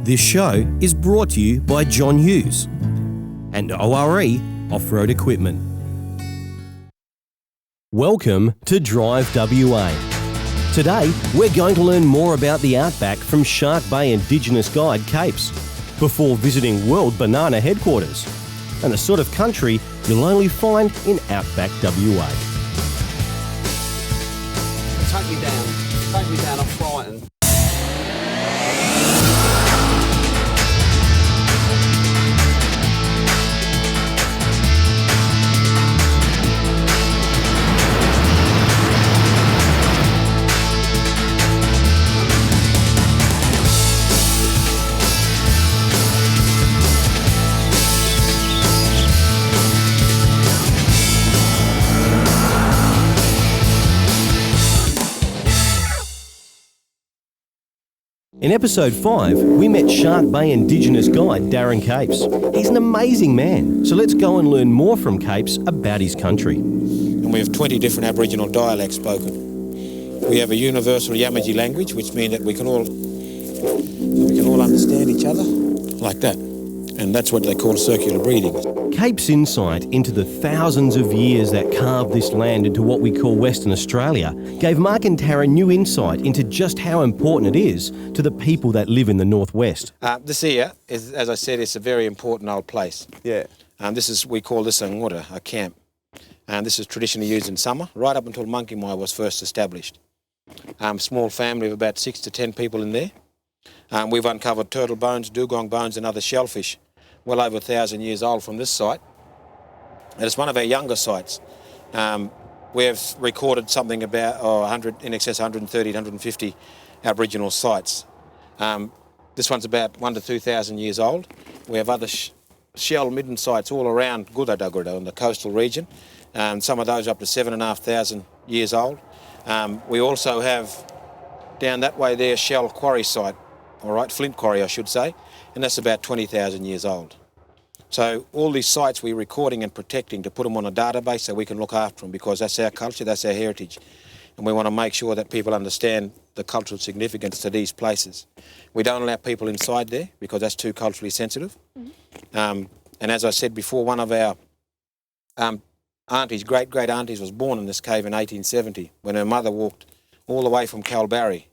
This show is brought to you by John Hughes and ORE Off-Road Equipment. Welcome to DriveWA. Today, we're going to learn more about the outback from Shark Bay Indigenous Guide Capes before visiting World Banana Headquarters and the sort of country you'll only find in Outback WA. Take me down, I'm frightened. In episode 5, we met Shark Bay Indigenous Guide Darren Capes. He's an amazing man, so let's go and learn more from Capes about his country. And we have 20 different Aboriginal dialects spoken. We have a universal Yamaji language, which means that we can all understand each other like that. And that's what they call circular breathing. Capes' insight into the thousands of years that carved this land into what we call Western Australia gave Mark and Tara new insight into just how important it is to the people that live in the northwest. This here is, as I said, it's a very important old place. Yeah. We call this a ngura, a camp. And this is traditionally used in summer, right up until Monkey Mai was first established. Small family of about 6 to 10 people in there. We've uncovered turtle bones, dugong bones and other shellfish well over 1,000 years old from this site. And it's one of our younger sites. We have recorded something about in excess of 130 to 150 Aboriginal sites. This one's about 1,000 to 2,000 years old. We have other shell midden sites all around Gudda in the coastal region. Some of those up to 7,500 years old. We also have down that way there shell quarry site, all right, flint quarry I should say, and that's about 20,000 years old. So all these sites we're recording and protecting to put them on a database so we can look after them, because that's our culture, that's our heritage. And we want to make sure that people understand the cultural significance to these places. We don't allow people inside there because that's too culturally sensitive. And as I said before, one of our aunties, great aunties, was born in this cave in 1870 when her mother walked all the way from Kalbarri.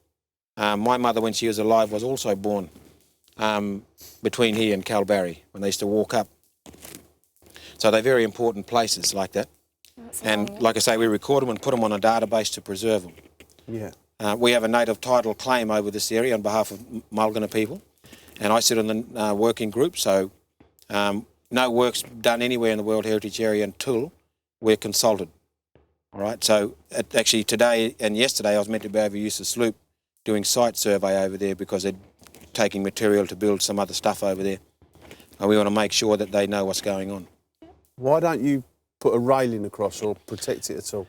My mother, when she was alive, was also born between here and Kalbarri when they used to walk up. So they're very important places like that. And like I say, we record them and put them on a database to preserve them. Yeah. We have a native title claim over this area on behalf of Mulgana people, and I sit on the working group, so no work's done anywhere in the World Heritage Area until we're consulted. All right, so actually today and yesterday I was meant to be over Eustace Sloop doing site survey over there because they're taking material to build some other stuff over there. And we want to make sure that they know what's going on. Why don't you put a railing across or protect it at all?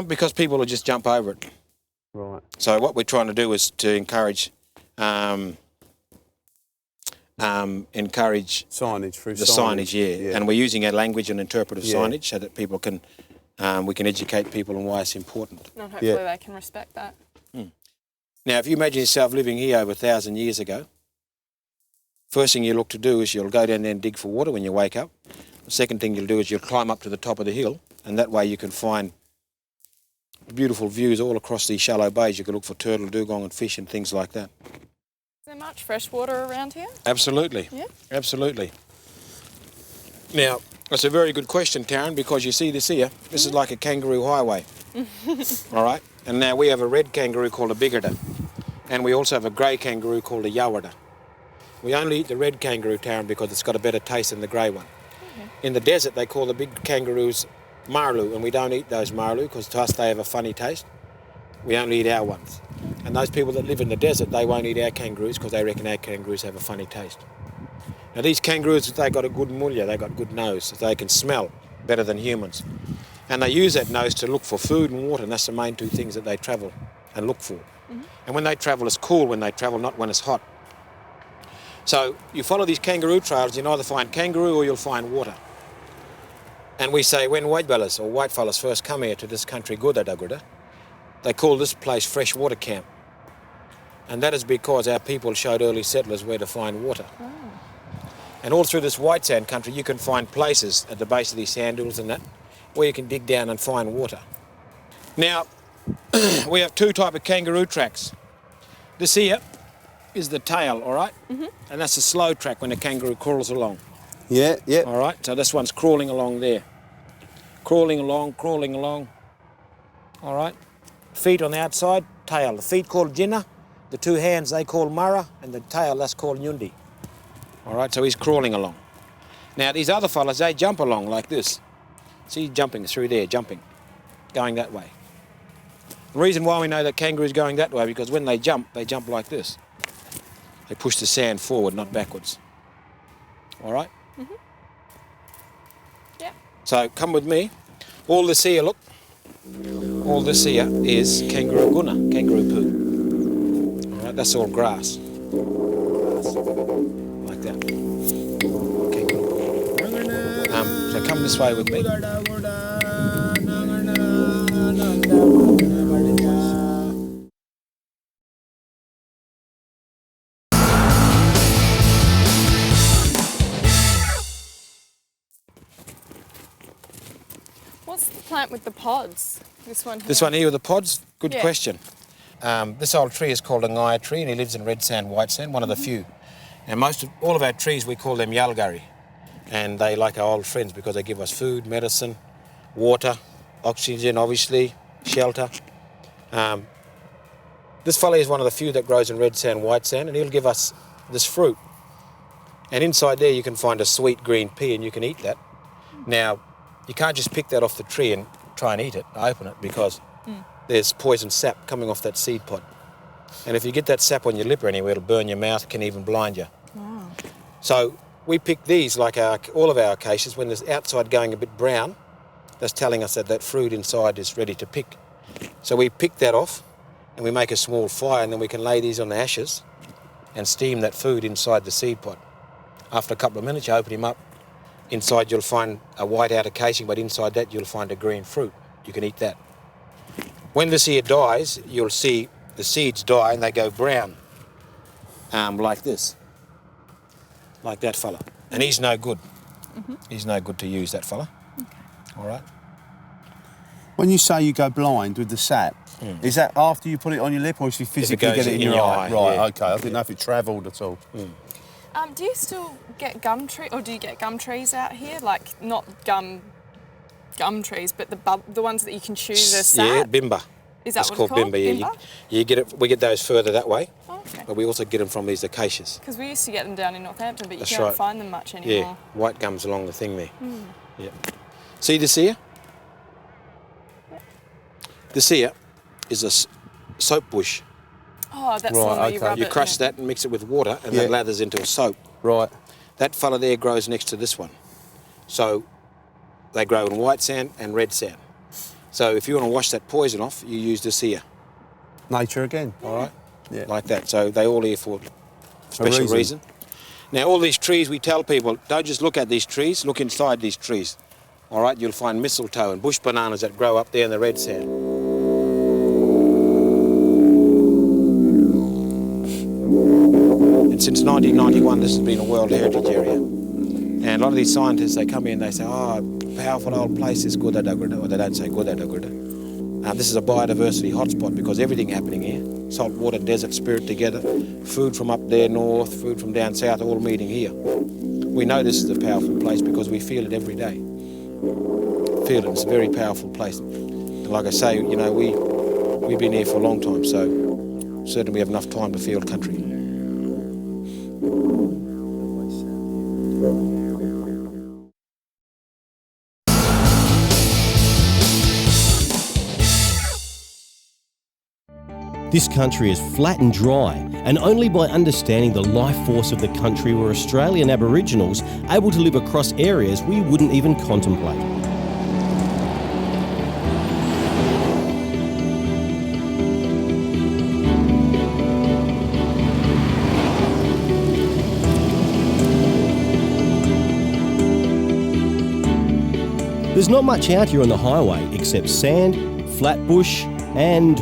Because people will just jump over it. Right. So what we're trying to do is to encourage Signage through the signage, yeah. And we're using our language and interpretive signage so that people can, we can educate people on why it's important. And hopefully they can respect that. Now, if you imagine yourself living here over 1,000 years ago, first thing you look to do is you'll go down there and dig for water when you wake up. The second thing you'll do is you'll climb up to the top of the hill, and that way you can find beautiful views all across these shallow bays. You can look for turtle, dugong and fish and things like that. Is there much fresh water around here? Absolutely. Yeah? Absolutely. Now, that's a very good question, Taryn, because you see this here. This is like a kangaroo highway. All right? And now we have a red kangaroo called a biggada. And we also have a grey kangaroo called a yawada. We only eat the red kangaroo, Taryn, because it's got a better taste than the grey one. In the desert, they call the big kangaroos marlu, and we don't eat those marlu because to us they have a funny taste. We only eat our ones. And those people that live in the desert, they won't eat our kangaroos because they reckon our kangaroos have a funny taste. Now these kangaroos, they got a good mulya, they got good nose, so they can smell better than humans. And they use that nose to look for food and water, and that's the main two things that they travel and look for. And when they travel, it's cool when they travel, not when it's hot. So you follow these kangaroo trails, you'll either find kangaroo or you'll find water. And we say when white fellas first come here to this country, Gudda, they call this place Freshwater Camp. And that is because our people showed early settlers where to find water. And all through this white sand country, you can find places at the base of these sand dunes and that, where you can dig down and find water. Now, we have two types of kangaroo tracks. This here is the tail, all right? And that's a slow track when the kangaroo crawls along. Yeah, yeah. All right, so this one's crawling along there. Crawling along, crawling along. All right. Feet on the outside, tail. The feet called Jinnah, the two hands they call Mara, and the tail that's called Nyundi. All right, so he's crawling along. Now these other fellas, they jump along like this. See, jumping through there, jumping, going that way. The reason why we know that kangaroo's going that way, because when they jump like this. They push the sand forward, not backwards. All right? Yeah. So come with me. All this here, look. All this here is kangaroo guna, kangaroo poo. All right, that's all grass. Like that. Kangaroo. So come this way with me. What's the plant with the pods? This one here? This one here with the pods? Good Yeah. question. This old tree is called a ngaya tree, and he lives in red sand, white sand, one of the few. And all of our trees, we call them yalgari. And they like our old friends because they give us food, medicine, water, oxygen, obviously, shelter. This fella is one of the few that grows in red sand, white sand, and he'll give us this fruit. And inside there you can find a sweet green pea, and you can eat that. Now, you can't just pick that off the tree and try and eat it, open it, because there's poison sap coming off that seed pod. And if you get that sap on your lip or anywhere, it'll burn your mouth, can even blind you. Wow. So we pick these, like all of our acacias, when there's outside going a bit brown, that's telling us that that fruit inside is ready to pick. So we pick that off, and we make a small fire, and then we can lay these on the ashes and steam that food inside the seed pod. After a couple of minutes, you open him up. Inside you'll find a white outer casing, but inside that you'll find a green fruit. You can eat that. When this here dies, you'll see the seeds die and they go brown, like this, like that fella. And he's no good. He's no good to use, that fella. Okay. All right. When you say you go blind with the sap, is that after you put it on your lip, or if you physically goes get it in in your your eye? eye, Right, yeah. okay. I didn't know if it travelled at all. Do you still get gum tree, or do you get gum trees out here? Like not gum trees, but the ones that you can chew the sap. Yeah, bimba. Is that It's what called it's called? bimba? Yeah, you get it. We get those further that way, Oh, okay. but we also get them from these acacias. Because we used to get them down in Northampton, but you That's can't right. find them much Yeah, anymore. white gums along the thing there. Yeah. See this here? This here is a soap bush. Oh, that's the Right, one where you okay. rub You it. crush in it. that and mix it with water, and Yeah. that lathers into a soap. Right. That fella there grows next to this one. So they grow in white sand and red sand. So if you want to wash that poison off, you use this here, Nature again. all right? Yeah. Like that. So they all here for special reason. reason. Now all these trees, we tell people, don't just look at these trees, look inside these trees. All right, you'll find mistletoe and bush bananas that grow up there in the red sand. And since 1991, this has been a World Heritage Area. And a lot of these scientists, they come in and they say, oh, powerful old place is Gudadagrada, or they don't say Gudadagrada. This is a biodiversity hotspot because everything happening here, saltwater, desert, spirit together, food from up there north, food from down south, all meeting here. We know this is a powerful place because we feel it every day. Feel it, it's a very powerful place. And like I say, you know, we've been here for a long time, so certainly we have enough time to feel country. This country is flat and dry, and only by understanding the life force of the country were Australian Aboriginals able to live across areas we wouldn't even contemplate. There's not much out here on the highway except sand, flat bush and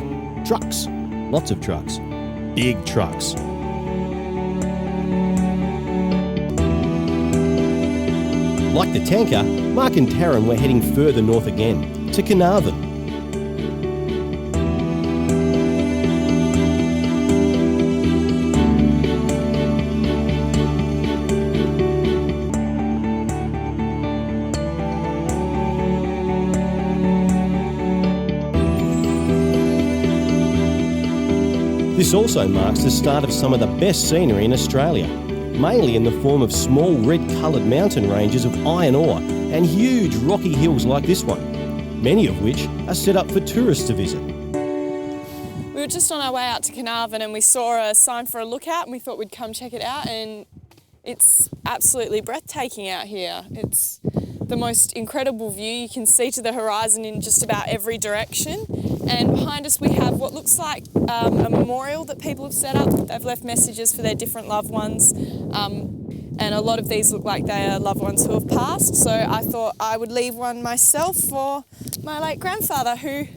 trucks. Lots of trucks. big trucks. Like the tanker, Mark and Taryn were heading further north again, to Carnarvon. This also marks the start of some of the best scenery in Australia, mainly in the form of small red-coloured mountain ranges of iron ore and huge rocky hills like this one, many of which are set up for tourists to visit. We were just on our way out to Carnarvon and we saw a sign for a lookout and we thought we'd come check it out, and it's absolutely breathtaking out here. It's the most incredible view. You can see to the horizon in just about every direction. And behind us we have what looks like a memorial that people have set up. They've left messages for their different loved ones. And a lot of these look like they are loved ones who have passed. So I thought I would leave one myself for my late grandfather, who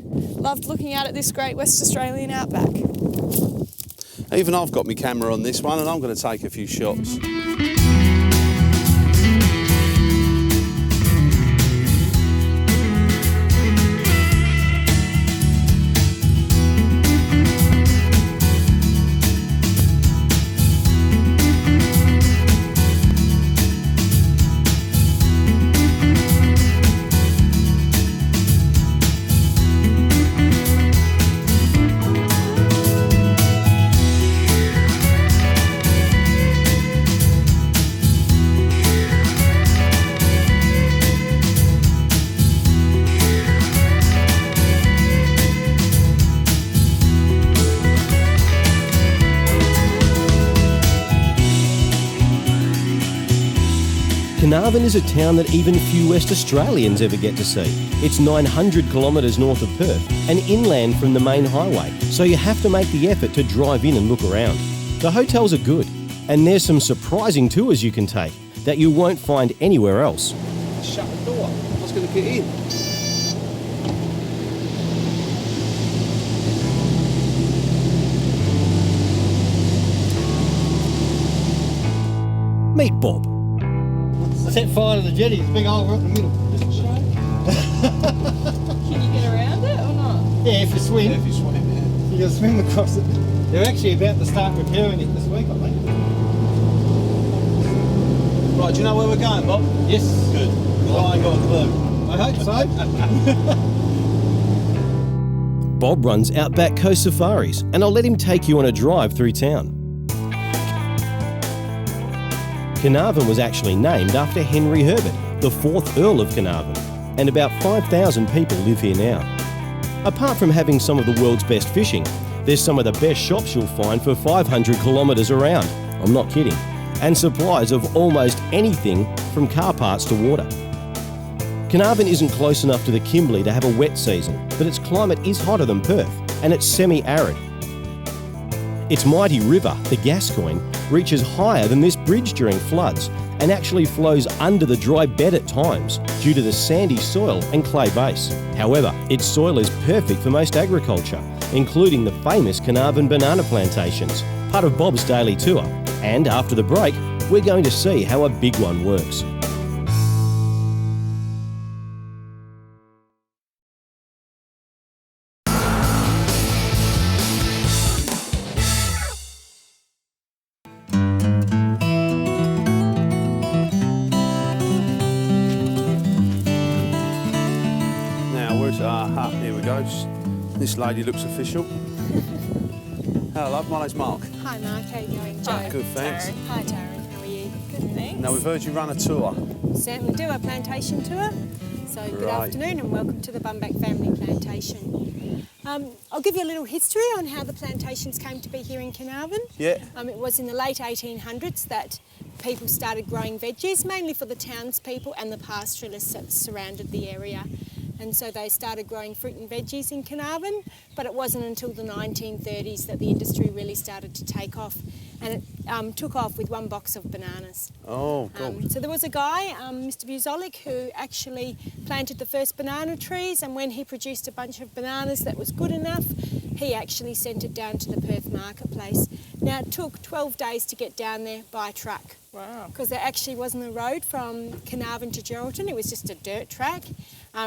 loved looking out at this great West Australian outback. Even I've got my camera on this one and I'm going to take a few shots. Carnarvon is a town that even few West Australians ever get to see. It's 900 kilometres north of Perth and inland from the main highway, so you have to make the effort to drive in and look around. The hotels are good, and there's some surprising tours you can take that you won't find anywhere else. Shut the door. I was going to get in. Meet Bob. I set fire to the jetty, it's a big hole right in the middle. Can you get around it or not? Yeah, if you swim. If you swim, yeah. You can swim across it. They're actually about to start repairing it this week, I think. Right, do you know where we're going, Bob? Yes. Good. Well, I ain't got a clue. I hope so. Bob runs Outback Coast Safaris, and I'll let him take you on a drive through town. Carnarvon was actually named after Henry Herbert, the 4th Earl of Carnarvon, and about 5,000 people live here now. Apart from having some of the world's best fishing, there's some of the best shops you'll find for 500 kilometres around. I'm not kidding. And supplies of almost anything from car parts to water. Carnarvon isn't close enough to the Kimberley to have a wet season, but its climate is hotter than Perth, and it's semi-arid. Its mighty river, the Gascoyne, reaches higher than this bridge during floods and actually flows under the dry bed at times due to the sandy soil and clay base. However, its soil is perfect for most agriculture, including the famous Carnarvon banana plantations, part of Bob's daily tour. And after the break, we're going to see how a big one works. Here we go. This lady looks official. Hello, my name's Mark. Hi Mark, how are you going, Joe? Good, thanks. Taryn. Hi Taryn, how are you? Good, thanks. Now we've heard you run a tour. Certainly do, a plantation tour. So good Right. afternoon and welcome to the Bumback Family Plantation. I'll give you a little history on how the plantations came to be here in Carnarvon. Yeah. It was in the late 1800s that people started growing veggies, mainly for the townspeople and the pastoralists that surrounded the area. and so they started growing fruit and veggies in Carnarvon, but it wasn't until the 1930s that the industry really started to take off, and it took off with 1 box of bananas. Oh, God. So there was a guy, Mr. Buzolik, who actually planted the first banana trees, and when he produced a bunch of bananas that was good enough, he actually sent it down to the Perth marketplace. Now, it took 12 days to get down there by truck. Wow. Because there actually wasn't a road from Carnarvon to Geraldton, it was just a dirt track.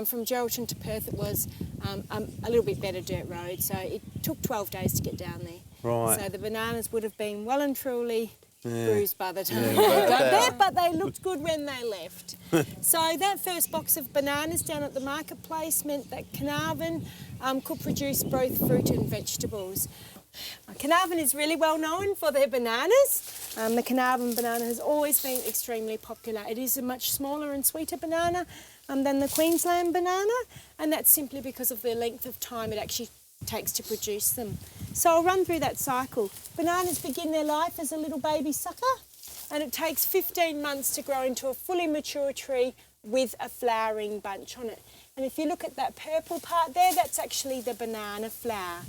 From Geraldton to Perth it was a little bit better dirt road, so it took 12 days to get down there. Right. So the bananas would have been well and truly Yeah. bruised by the time Yeah, they got but- there, but they looked good when they left. So that first box of bananas down at the marketplace meant that Carnarvon could produce both fruit and vegetables. Carnarvon is really well known for their bananas. The Carnarvon banana has always been extremely popular. It is a much smaller and sweeter banana than the Queensland banana, and that's simply because of the length of time it actually takes to produce them. So I'll run through that cycle. Bananas begin their life as a little baby sucker, and it takes 15 months to grow into a fully mature tree with a flowering bunch on it. And if you look at that purple part there, that's actually the banana flower.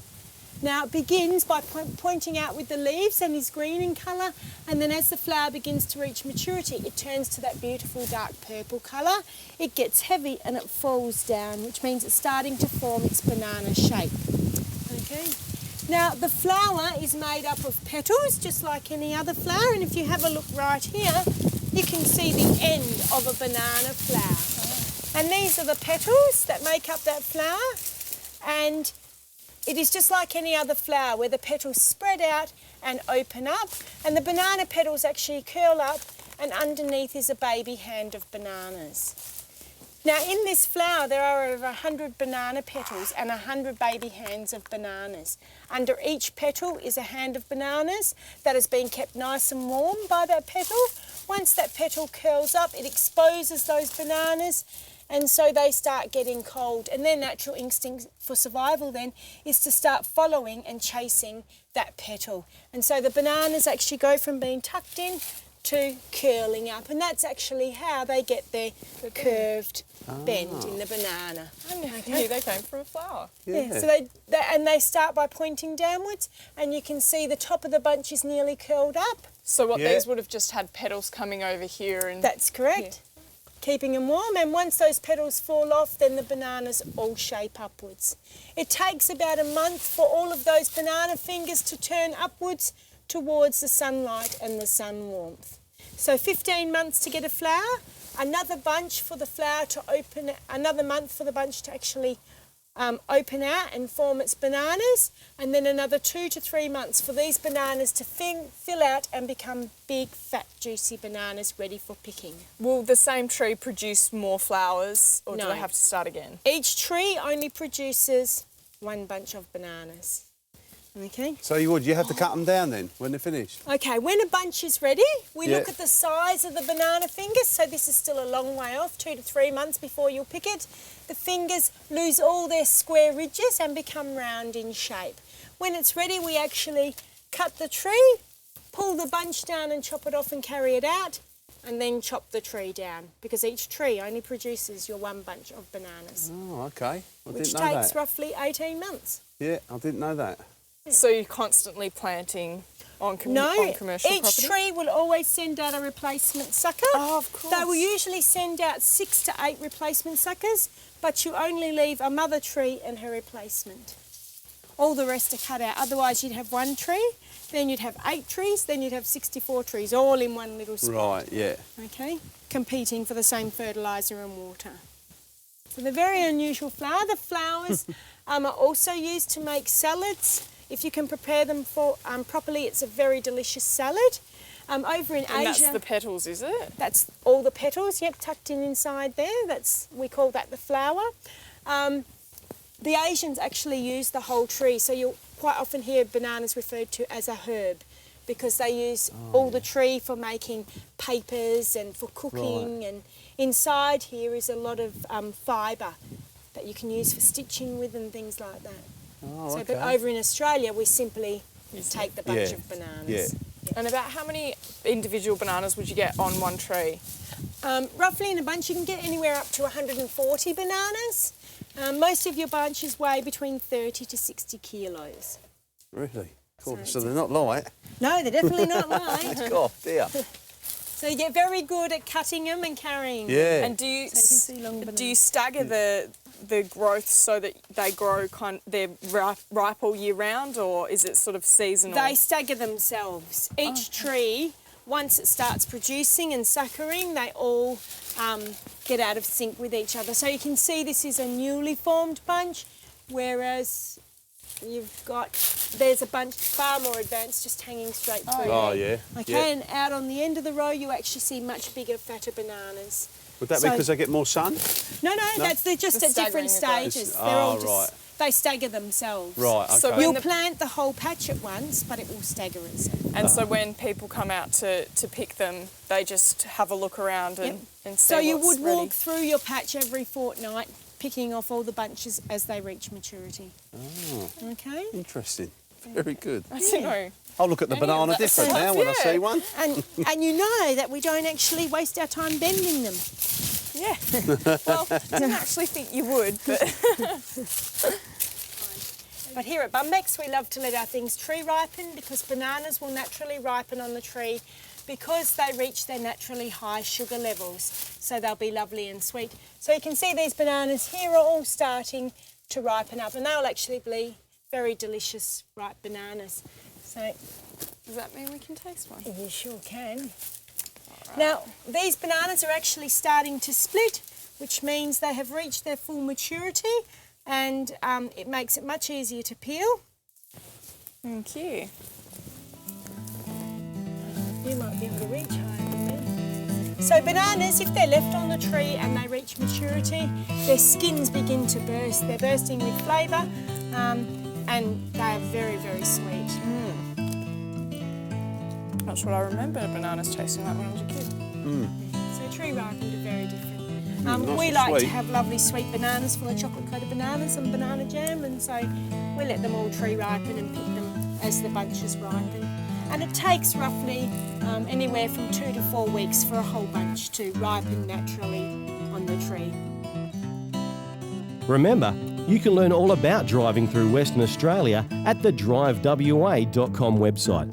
Now it begins by pointing out with the leaves and is green in colour, and then as the flower begins to reach maturity it turns to that beautiful dark purple colour. It gets heavy and it falls down, which means it's starting to form its banana shape. Okay. Now the flower is made up of petals just like any other flower, and if you have a look right here you can see the end of a banana flower. And these are the petals that make up that flower, and it is just like any other flower where the petals spread out and open up, and the banana petals actually curl up, and underneath is a baby hand of bananas. Now in this flower there are over 100 banana petals and 100 baby hands of bananas. Under each petal is a hand of bananas that has been kept nice and warm by that petal. Once that petal curls up it exposes those bananas, and so they start getting cold, and their natural instinct for survival then is to start following and chasing that petal. And so the bananas actually go from being tucked in to curling up, and that's actually how they get their curved bend in the banana. I knew they came from a flower. Yeah, so they start by pointing downwards, and you can see the top of the bunch is nearly curled up. So what, Yeah. these would have just had petals coming over here and... That's correct. Keeping them warm, and once those petals fall off then the bananas all shape upwards. It takes about a month for all of those banana fingers to turn upwards towards the sunlight and the sun warmth. So 15 months to get a flower, another bunch for the flower to open, another month for the bunch to actually open out and form its bananas, and then another 2 to 3 months for these bananas to fill out and become big, fat, juicy bananas ready for picking. Will the same tree produce more flowers, or do No. I have to start again? Each tree only produces 1 bunch of bananas. Okay. So you have to cut them down then when they're finished? Okay, when a bunch is ready, we Yeah. look at the size of the banana fingers. So this is still a long way off, 2 to 3 months before you'll pick it. The fingers lose all their square ridges and become round in shape. When it's ready, we actually cut the tree, pull the bunch down and chop it off and carry it out, and then chop the tree down, because each tree only produces your 1 bunch of bananas, Oh, okay. I which didn't know takes that. roughly 18 months. Yeah, I didn't know that. So you're constantly planting on, No, on commercial each property? tree will always send out a replacement sucker. Oh, of course. They will usually send out 6 to 8 replacement suckers, but you only leave a mother tree and her replacement. All the rest are cut out. Otherwise, you'd have 1 tree, then you'd have 8 trees, then you'd have 64 trees, all in one little spot. Right, yeah. Okay, competing for the same fertiliser and water. So they're very unusual flower. The flowers are also used to make salads. If you can prepare them for properly, it's a very delicious salad. Over in And Asia, that's the petals, is it? that's all the petals, yep, tucked in inside there. We call that the flower. The Asians actually use the whole tree, so you'll quite often hear bananas referred to as a herb, because they use all the tree for making papers and for cooking, and inside here is a lot of fibre that you can use for stitching with and things like that. Oh, So, okay. but over in Australia, we simply take the bunch Yeah, of bananas. yeah. And about how many individual bananas would you get on one tree? Roughly in a bunch, you can get anywhere up to 140 bananas. Most of your bunches weigh between 30 to 60 kilos. Really? Cool. So they're not light. No, they're definitely not light. God, dear. So you get very good at cutting them and carrying them. Yeah. And do you So you can see long do you stagger the growth so that they grow they're ripe all year round, or is it sort of seasonal? They stagger themselves. Each tree, once it starts producing and suckering, they all get out of sync with each other. So you can see this is a newly formed bunch, whereas there's a bunch far more advanced just hanging straight through. Oh, there. yeah. Okay, and out on the end of the row you actually see much bigger, fatter bananas. Would that be because they get more sun? No, they're just The at different staggering of stages. growth. They're all Oh, just, right. they stagger themselves. Right, okay. So You'll plant the whole patch at once, but it will stagger itself. And so when people come out to pick them, they just have a look around and see So you what's would ready. walk through your patch every fortnight, picking off all the bunches as they reach maturity. Oh, Okay? interesting. Very good. I don't know. I'll look at the banana that different stuff, now when I yeah. see one. And you know that we don't actually waste our time bending them. Yeah. Well, I didn't actually think you would, but But here at Bumbex, we love to let our things tree ripen because bananas will naturally ripen on the tree because they reach their naturally high sugar levels. So they'll be lovely and sweet. So you can see these bananas here are all starting to ripen up, and they'll actually be very delicious ripe bananas. So does that mean we can taste one? you sure can. Now, these bananas are actually starting to split, which means they have reached their full maturity, and it makes it much easier to peel. Thank you. You might be able to reach higher than me. So bananas, if they're left on the tree and they reach maturity, their skins begin to burst. They're bursting with flavour, and they are very, very sweet. That's what I remember bananas tasting like when I was a kid. So tree ripened are very different. Nice We and like to sweet. have lovely sweet bananas full of chocolate-coated bananas and banana jam, and so we let them all tree ripen and pick them as the bunches ripen. And it takes roughly anywhere from 2 to 4 weeks for a whole bunch to ripen naturally on the tree. Remember, you can learn all about driving through Western Australia at the DriveWA.com website.